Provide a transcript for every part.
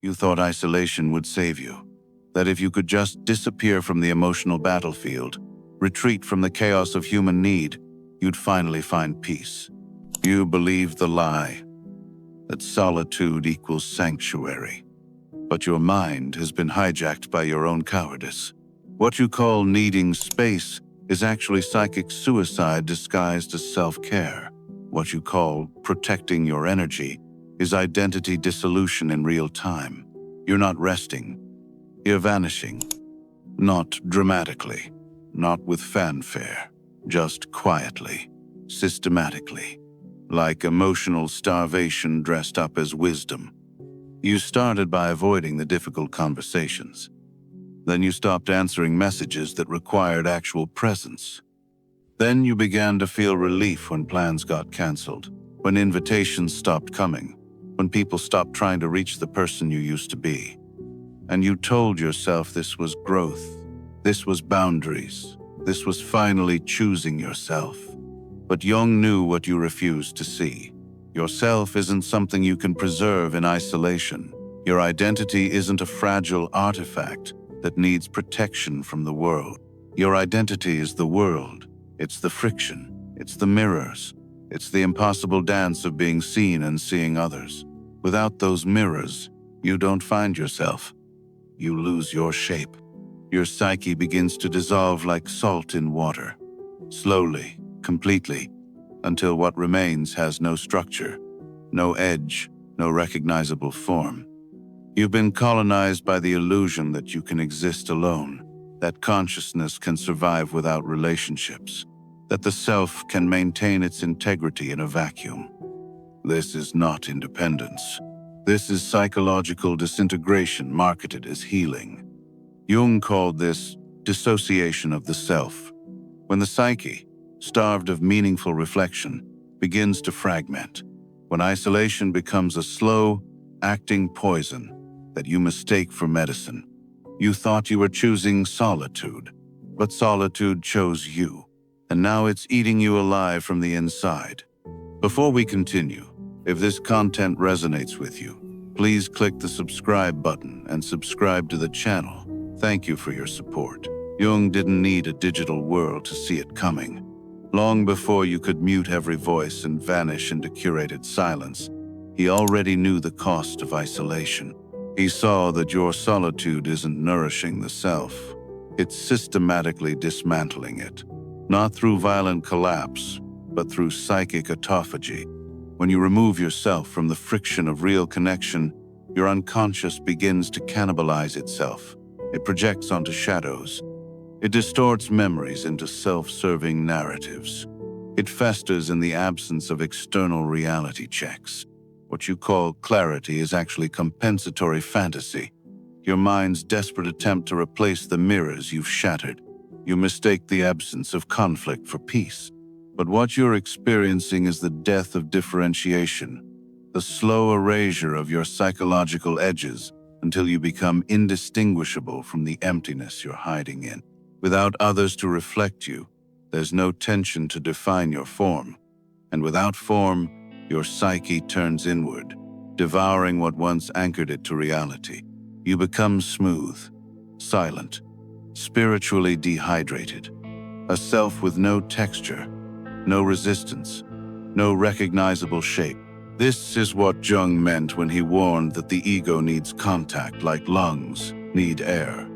You thought isolation would save you, that if you could just disappear from the emotional battlefield, retreat from the chaos of human need, you'd finally find peace. You believed the lie, that solitude equals sanctuary. But your mind has been hijacked by your own cowardice. What you call needing space is actually psychic suicide disguised as self-care. What you call protecting your energy is identity dissolution in real time. You're not resting. You're vanishing. Not dramatically, not with fanfare, just quietly, systematically, like emotional starvation dressed up as wisdom. You started by avoiding the difficult conversations. Then you stopped answering messages that required actual presence. Then you began to feel relief when plans got canceled, when invitations stopped coming, when people stopped trying to reach the person you used to be. And you told yourself this was growth, this was boundaries, this was finally choosing yourself. But Jung knew what you refused to see. Yourself isn't something you can preserve in isolation. Your identity isn't a fragile artifact that needs protection from the world. Your identity is the world. It's the friction. It's the mirrors. It's the impossible dance of being seen and seeing others. Without those mirrors, you don't find yourself. You lose your shape. Your psyche begins to dissolve like salt in water. Slowly, completely, until what remains has no structure, no edge, no recognizable form. You've been colonized by the illusion that you can exist alone, that consciousness can survive without relationships, that the self can maintain its integrity in a vacuum. This is not independence. This is psychological disintegration marketed as healing. Jung called this dissociation of the self. When the psyche, starved of meaningful reflection, begins to fragment, when isolation becomes a slow, acting poison that you mistake for medicine. You thought you were choosing solitude, but solitude chose you, and now it's eating you alive from the inside. Before we continue, if this content resonates with you, please click the subscribe button and subscribe to the channel. Thank you for your support. Jung didn't need a digital world to see it coming. Long before you could mute every voice and vanish into curated silence, he already knew the cost of isolation. He saw that your solitude isn't nourishing the self. It's systematically dismantling it, not through violent collapse, but through psychic autophagy. When you remove yourself from the friction of real connection, your unconscious begins to cannibalize itself. It projects onto shadows. It distorts memories into self-serving narratives. It festers in the absence of external reality checks. What you call clarity is actually compensatory fantasy, your mind's desperate attempt to replace the mirrors you've shattered. You mistake the absence of conflict for peace. But what you're experiencing is the death of differentiation, the slow erasure of your psychological edges until you become indistinguishable from the emptiness you're hiding in. Without others to reflect you, there's no tension to define your form. And without form, your psyche turns inward, devouring what once anchored it to reality. You become smooth, silent, spiritually dehydrated, a self with no texture, no resistance, no recognizable shape. This is what Jung meant when he warned that the ego needs contact like lungs need air.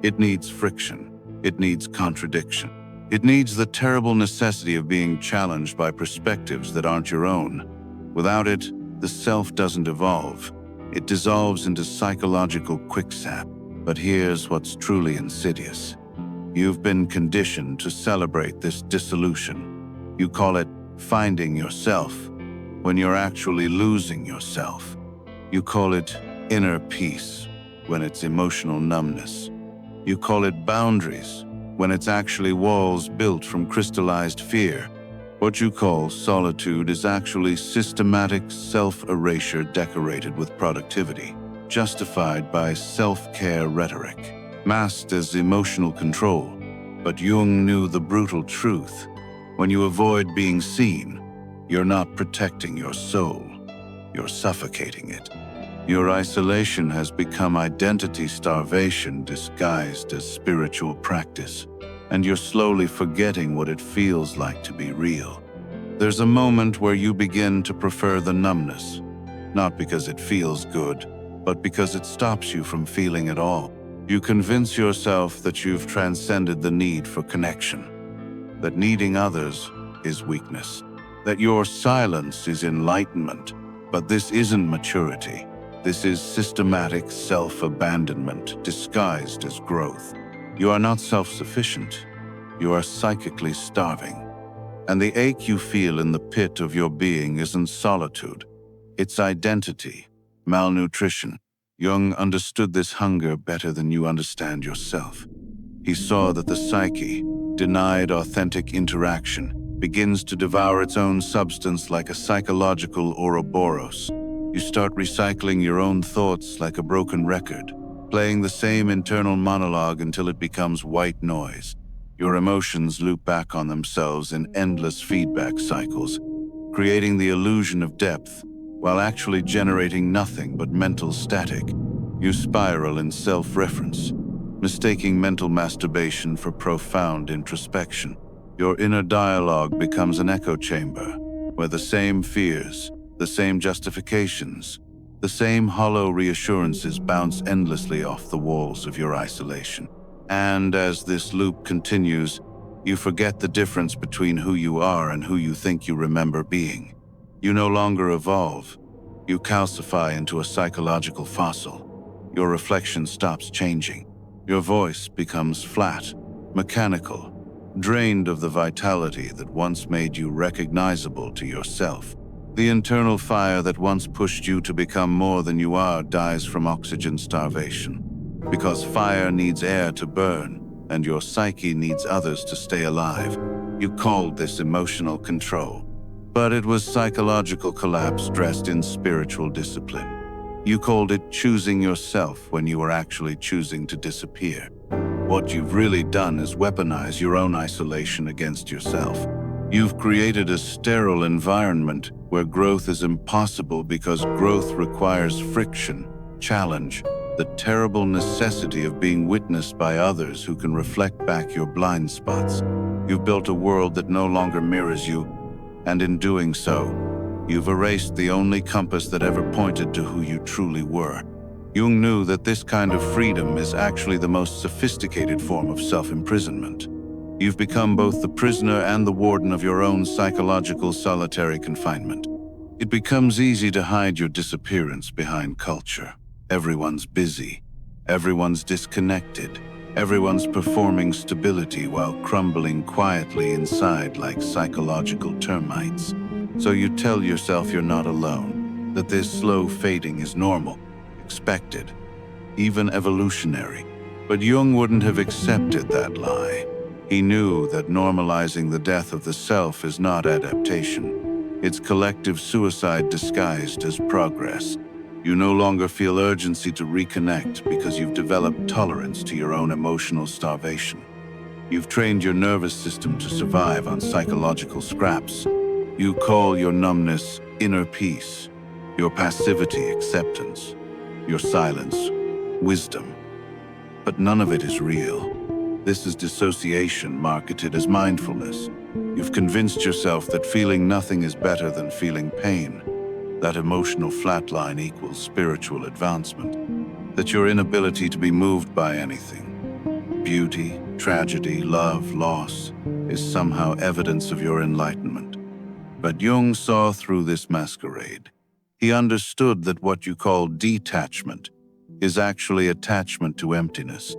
It needs friction. It needs contradiction. It needs the terrible necessity of being challenged by perspectives that aren't your own. Without it, the self doesn't evolve. It dissolves into psychological quicksand. But here's what's truly insidious. You've been conditioned to celebrate this dissolution. You call it finding yourself, when you're actually losing yourself. You call it inner peace, when it's emotional numbness. You call it boundaries, when it's actually walls built from crystallized fear. What you call solitude is actually systematic self-erasure decorated with productivity, justified by self-care rhetoric, masked as emotional control. But Jung knew the brutal truth. When you avoid being seen, you're not protecting your soul, you're suffocating it. Your isolation has become identity starvation disguised as spiritual practice, and you're slowly forgetting what it feels like to be real. There's a moment where you begin to prefer the numbness, not because it feels good, but because it stops you from feeling at all. You convince yourself that you've transcended the need for connection, that needing others is weakness, that your silence is enlightenment. But this isn't maturity. This is systematic self-abandonment disguised as growth. You are not self-sufficient. You are psychically starving. And the ache you feel in the pit of your being isn't solitude. It's identity, malnutrition. Jung understood this hunger better than you understand yourself. He saw that the psyche, denied authentic interaction, begins to devour its own substance like a psychological Ouroboros. You start recycling your own thoughts like a broken record, playing the same internal monologue until it becomes white noise. Your emotions loop back on themselves in endless feedback cycles, creating the illusion of depth, while actually generating nothing but mental static. You spiral in self-reference, mistaking mental masturbation for profound introspection. Your inner dialogue becomes an echo chamber, where the same fears, the same justifications, the same hollow reassurances bounce endlessly off the walls of your isolation. And as this loop continues, you forget the difference between who you are and who you think you remember being. You no longer evolve. You calcify into a psychological fossil. Your reflection stops changing. Your voice becomes flat, mechanical, drained of the vitality that once made you recognizable to yourself. The internal fire that once pushed you to become more than you are dies from oxygen starvation. Because fire needs air to burn, and your psyche needs others to stay alive. You called this emotional control. But it was psychological collapse dressed in spiritual discipline. You called it choosing yourself when you were actually choosing to disappear. What you've really done is weaponize your own isolation against yourself. You've created a sterile environment where growth is impossible because growth requires friction, challenge, the terrible necessity of being witnessed by others who can reflect back your blind spots. You've built a world that no longer mirrors you, and in doing so, you've erased the only compass that ever pointed to who you truly were. Jung knew that this kind of freedom is actually the most sophisticated form of self-imprisonment. You've become both the prisoner and the warden of your own psychological solitary confinement. It becomes easy to hide your disappearance behind culture. Everyone's busy. Everyone's disconnected. Everyone's performing stability while crumbling quietly inside like psychological termites. So you tell yourself you're not alone, that this slow fading is normal, expected, even evolutionary. But Jung wouldn't have accepted that lie. He knew that normalizing the death of the self is not adaptation. It's collective suicide disguised as progress. You no longer feel urgency to reconnect because you've developed tolerance to your own emotional starvation. You've trained your nervous system to survive on psychological scraps. You call your numbness inner peace, your passivity acceptance, your silence wisdom. But none of it is real. This is dissociation marketed as mindfulness. You've convinced yourself that feeling nothing is better than feeling pain, that emotional flatline equals spiritual advancement, that your inability to be moved by anything, beauty, tragedy, love, loss, is somehow evidence of your enlightenment. But Jung saw through this masquerade. He understood that what you call detachment is actually attachment to emptiness.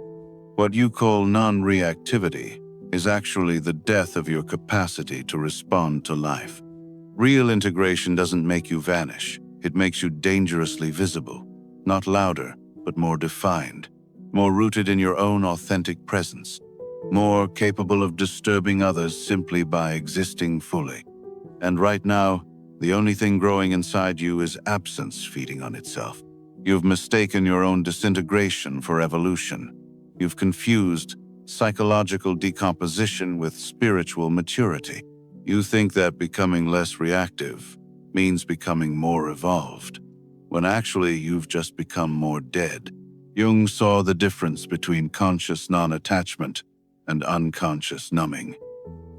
What you call non-reactivity is actually the death of your capacity to respond to life. Real integration doesn't make you vanish. It makes you dangerously visible, not louder, but more defined, more rooted in your own authentic presence, more capable of disturbing others simply by existing fully. And right now, the only thing growing inside you is absence feeding on itself. You've mistaken your own disintegration for evolution. You've confused psychological decomposition with spiritual maturity. You think that becoming less reactive means becoming more evolved. when actually you've just become more dead. Jung saw the difference between conscious non-attachment and unconscious numbing.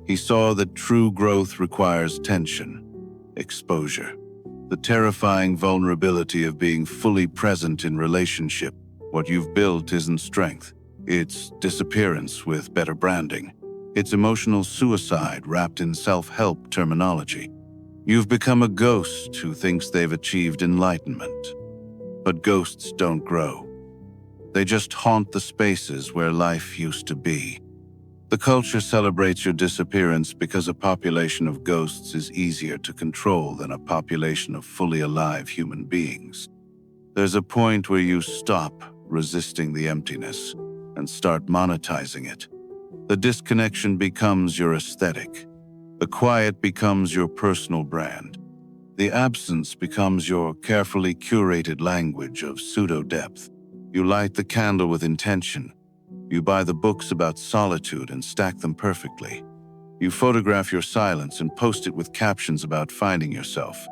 He saw that true growth requires tension, exposure, the terrifying vulnerability of being fully present in relationship. What you've built isn't strength. It's disappearance with better branding. It's emotional suicide wrapped in self-help terminology. You've become a ghost who thinks they've achieved enlightenment. But ghosts don't grow. They just haunt the spaces where life used to be. The culture celebrates your disappearance because a population of ghosts is easier to control than a population of fully alive human beings. There's a point where you stop resisting the emptiness and start monetizing it. The disconnection becomes your aesthetic. The quiet becomes your personal brand. The absence becomes your carefully curated language of pseudo-depth. You light the candle with intention. You buy the books about solitude and stack them perfectly. You photograph your silence and post it with captions about finding yourself.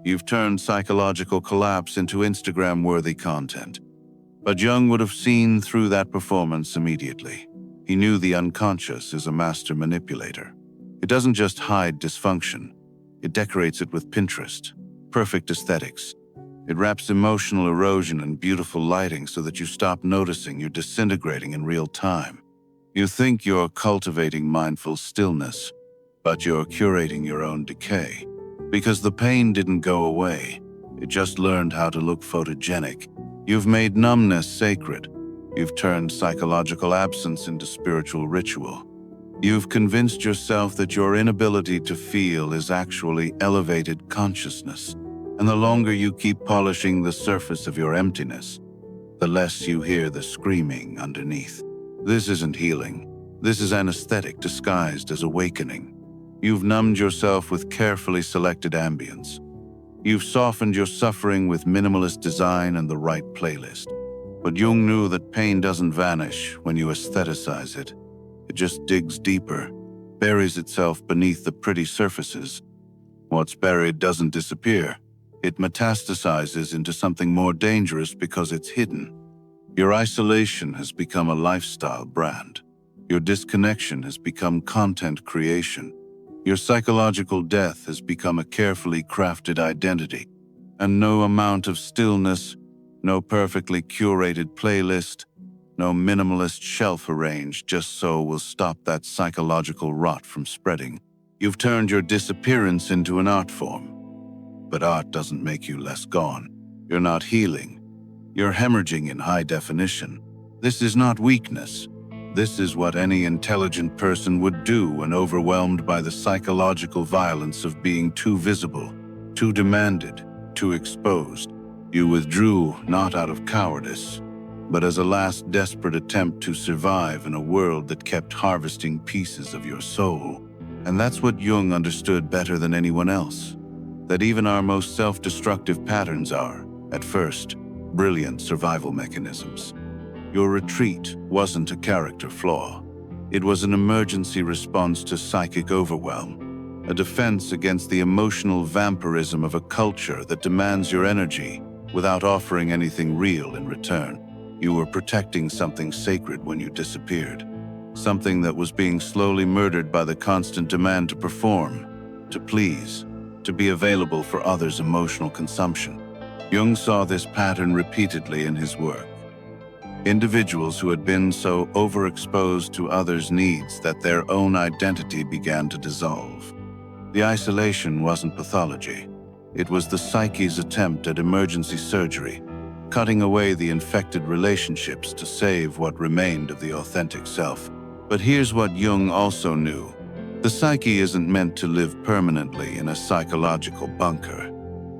You've turned psychological collapse into Instagram-worthy content. But Jung would have seen through that performance immediately. He knew the unconscious is a master manipulator. It doesn't just hide dysfunction. It decorates it with Pinterest, perfect aesthetics. It wraps emotional erosion in beautiful lighting so that you stop noticing you're disintegrating in real time. You think you're cultivating mindful stillness, but you're curating your own decay. Because the pain didn't go away. It just learned how to look photogenic. You've made numbness sacred. You've turned psychological absence into spiritual ritual. You've convinced yourself that your inability to feel is actually elevated consciousness. And the longer you keep polishing the surface of your emptiness, the less you hear the screaming underneath. This isn't healing. This is anesthetic disguised as awakening. You've numbed yourself with carefully selected ambience. You've softened your suffering with minimalist design and the right playlist. But Jung knew that pain doesn't vanish when you aestheticize it. It just digs deeper, buries itself beneath the pretty surfaces. What's buried doesn't disappear. It metastasizes into something more dangerous because it's hidden. Your isolation has become a lifestyle brand. Your disconnection has become content creation. Your psychological death has become a carefully crafted identity. And no amount of stillness, no perfectly curated playlist, no minimalist shelf arranged just so will stop that psychological rot from spreading. You've turned your disappearance into an art form. But art doesn't make you less gone. You're not healing. You're hemorrhaging in high definition. This is not weakness. This is what any intelligent person would do when overwhelmed by the psychological violence of being too visible, too demanded, too exposed. You withdrew not out of cowardice, but as a last desperate attempt to survive in a world that kept harvesting pieces of your soul. And that's what Jung understood better than anyone else. That even our most self-destructive patterns are, at first, brilliant survival mechanisms. Your retreat wasn't a character flaw. It was an emergency response to psychic overwhelm, a defense against the emotional vampirism of a culture that demands your energy without offering anything real in return. You were protecting something sacred when you disappeared, something that was being slowly murdered by the constant demand to perform, to please, to be available for others' emotional consumption. Jung saw this pattern repeatedly in his work. Individuals who had been so overexposed to others' needs that their own identity began to dissolve. The isolation wasn't pathology. It was the psyche's attempt at emergency surgery, cutting away the infected relationships to save what remained of the authentic self. But here's what Jung also knew. The psyche isn't meant to live permanently in a psychological bunker.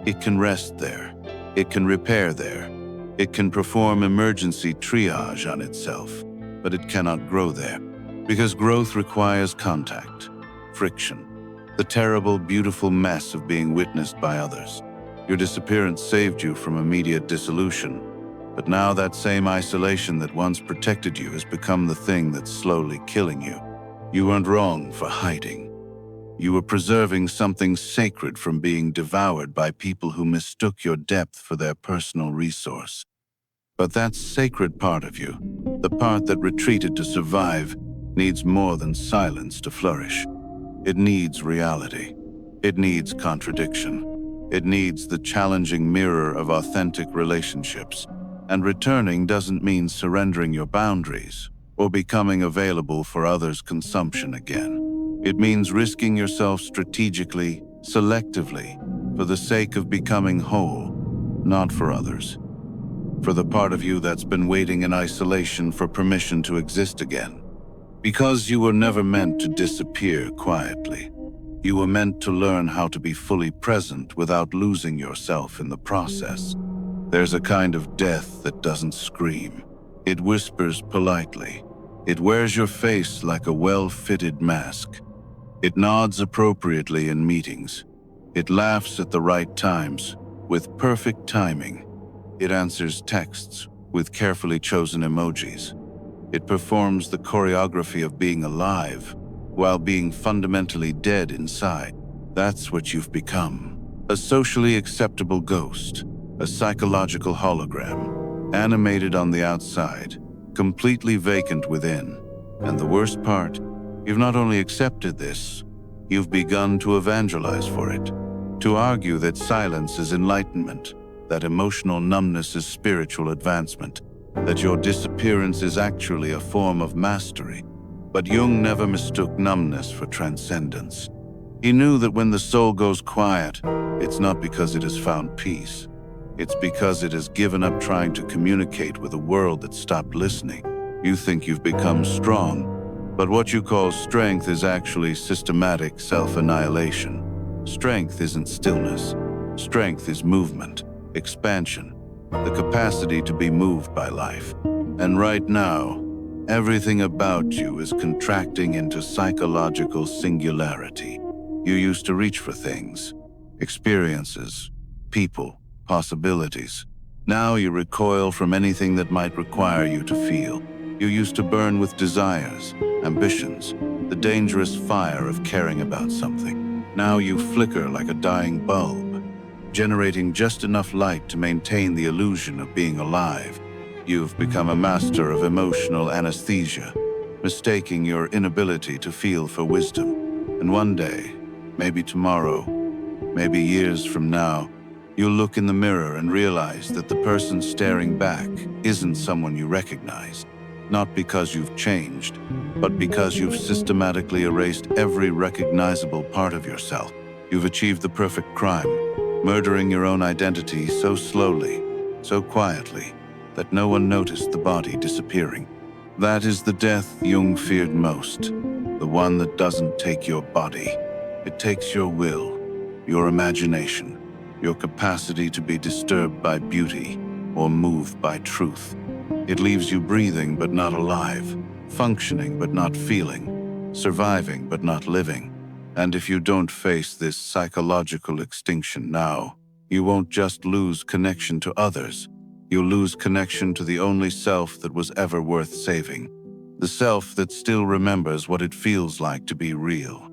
It can rest there. It can repair there. It can perform emergency triage on itself, but it cannot grow there. Because growth requires contact, friction, the terrible, beautiful mess of being witnessed by others. Your disappearance saved you from immediate dissolution, but now that same isolation that once protected you has become the thing that's slowly killing you. You weren't wrong for hiding. You were preserving something sacred from being devoured by people who mistook your depth for their personal resource. But that sacred part of you, the part that retreated to survive, needs more than silence to flourish. It needs reality. It needs contradiction. It needs the challenging mirror of authentic relationships. And returning doesn't mean surrendering your boundaries or becoming available for others' consumption again. It means risking yourself strategically, selectively, for the sake of becoming whole, not for others. For the part of you that's been waiting in isolation for permission to exist again. Because you were never meant to disappear quietly. You were meant to learn how to be fully present without losing yourself in the process. There's a kind of death that doesn't scream. It whispers politely. It wears your face like a well-fitted mask. It nods appropriately in meetings. It laughs at the right times, with perfect timing. It answers texts with carefully chosen emojis. It performs the choreography of being alive while being fundamentally dead inside. That's what you've become. A socially acceptable ghost. A psychological hologram, animated on the outside, completely vacant within. And the worst part, you've not only accepted this, you've begun to evangelize for it, to argue that silence is enlightenment, that emotional numbness is spiritual advancement, that your disappearance is actually a form of mastery. But Jung never mistook numbness for transcendence. He knew that when the soul goes quiet, it's not because it has found peace. It's because it has given up trying to communicate with a world that stopped listening. You think you've become strong, but what you call strength is actually systematic self-annihilation. Strength isn't stillness. Strength is movement, expansion, the capacity to be moved by life. And right now, everything about you is contracting into psychological singularity. You used to reach for things, experiences, people, possibilities. Now you recoil from anything that might require you to feel. You used to burn with desires, ambitions, the dangerous fire of caring about something. Now you flicker like a dying bulb, generating just enough light to maintain the illusion of being alive. You've become a master of emotional anesthesia, mistaking your inability to feel for wisdom. And one day, maybe tomorrow, maybe years from now, you'll look in the mirror and realize that the person staring back isn't someone you recognize. Not because you've changed, but because you've systematically erased every recognizable part of yourself. You've achieved the perfect crime, murdering your own identity so slowly, so quietly, that no one noticed the body disappearing. That is the death Jung feared most, the one that doesn't take your body. It takes your will, your imagination, your capacity to be disturbed by beauty or moved by truth. It leaves you breathing but not alive, functioning but not feeling, surviving but not living. And if you don't face this psychological extinction now, you won't just lose connection to others, you'll lose connection to the only self that was ever worth saving. The self that still remembers what it feels like to be real.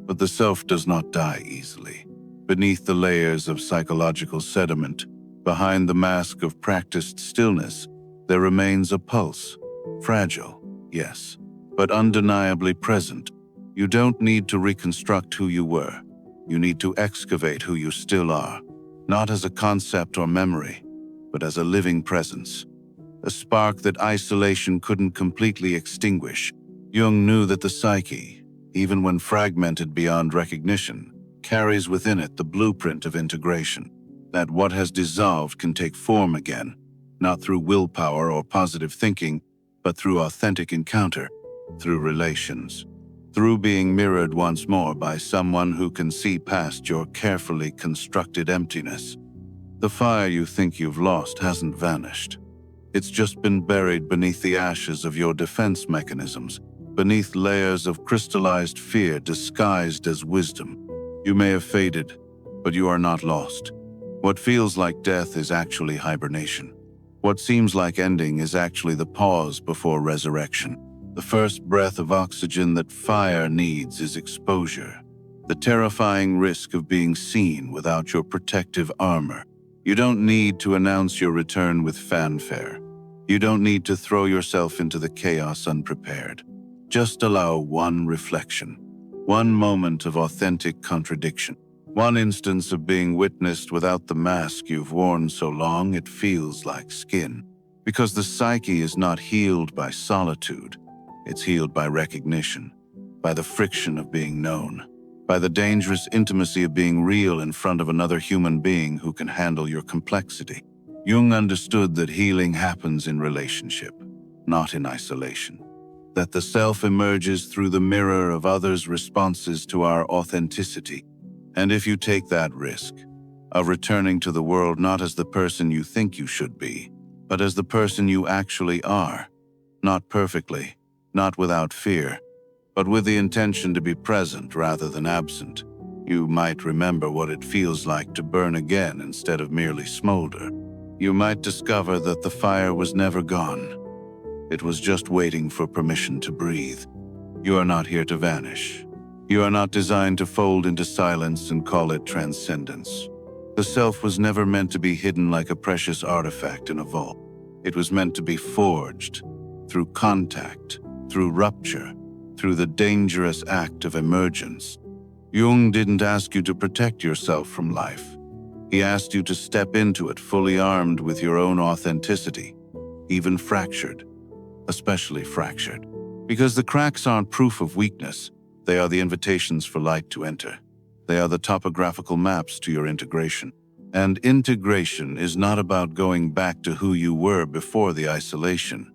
But the self does not die easily. Beneath the layers of psychological sediment, behind the mask of practiced stillness, there remains a pulse. Fragile, yes, but undeniably present. You don't need to reconstruct who you were. You need to excavate who you still are, not as a concept or memory, but as a living presence. A spark that isolation couldn't completely extinguish. Jung knew that the psyche, even when fragmented beyond recognition, carries within it the blueprint of integration, that what has dissolved can take form again, not through willpower or positive thinking, but through authentic encounter, through relations, through being mirrored once more by someone who can see past your carefully constructed emptiness. The fire you think you've lost hasn't vanished. It's just been buried beneath the ashes of your defense mechanisms, beneath layers of crystallized fear disguised as wisdom. You may have faded, but you are not lost. What feels like death is actually hibernation. What seems like ending is actually the pause before resurrection. The first breath of oxygen that fire needs is exposure. The terrifying risk of being seen without your protective armor. You don't need to announce your return with fanfare. You don't need to throw yourself into the chaos unprepared. Just allow one reflection, one moment of authentic contradiction, one instance of being witnessed without the mask you've worn so long it feels like skin. Because the psyche is not healed by solitude, it's healed by recognition, by the friction of being known, by the dangerous intimacy of being real in front of another human being who can handle your complexity. Jung understood that healing happens in relationship, not in isolation. That the self emerges through the mirror of others' responses to our authenticity. And if you take that risk of returning to the world not as the person you think you should be, but as the person you actually are, not perfectly, not without fear, but with the intention to be present rather than absent, you might remember what it feels like to burn again instead of merely smolder. You might discover that the fire was never gone. It was just waiting for permission to breathe. You are not here to vanish. You are not designed to fold into silence and call it transcendence. The self was never meant to be hidden like a precious artifact in a vault. It was meant to be forged through contact, through rupture, through the dangerous act of emergence. Jung didn't ask you to protect yourself from life. He asked you to step into it fully armed with your own authenticity, even fractured, especially fractured. Because the cracks aren't proof of weakness, they are the invitations for light to enter. They are the topographical maps to your integration. And integration is not about going back to who you were before the isolation.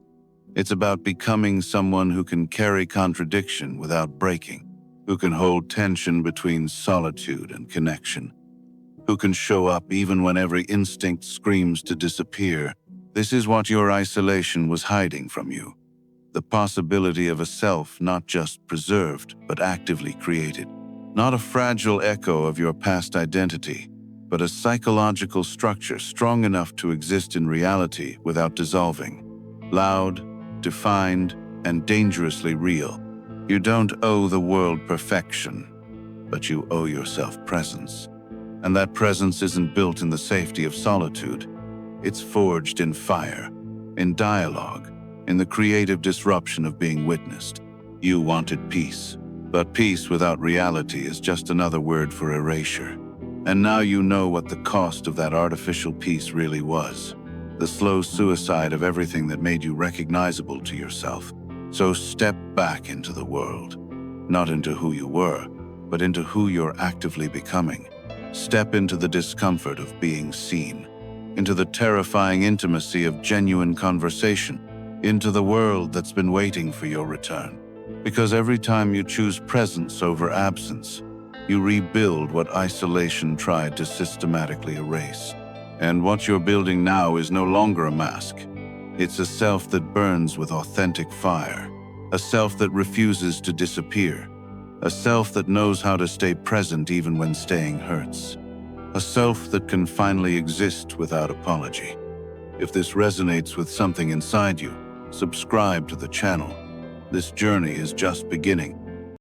It's about becoming someone who can carry contradiction without breaking, who can hold tension between solitude and connection, who can show up even when every instinct screams to disappear. This is what your isolation was hiding from you. The possibility of a self not just preserved, but actively created. Not a fragile echo of your past identity, but a psychological structure strong enough to exist in reality without dissolving. Loud, defined, and dangerously real. You don't owe the world perfection, but you owe yourself presence. And that presence isn't built in the safety of solitude. It's forged in fire, in dialogue, in the creative disruption of being witnessed. You wanted peace, but peace without reality is just another word for erasure. And now you know what the cost of that artificial peace really was. The slow suicide of everything that made you recognizable to yourself. So step back into the world, not into who you were, but into who you're actively becoming. Step into the discomfort of being seen, into the terrifying intimacy of genuine conversation, into the world that's been waiting for your return. Because every time you choose presence over absence, you rebuild what isolation tried to systematically erase. And what you're building now is no longer a mask. It's a self that burns with authentic fire, a self that refuses to disappear, a self that knows how to stay present even when staying hurts, a self that can finally exist without apology. If this resonates with something inside you, subscribe to the channel. This journey is just beginning.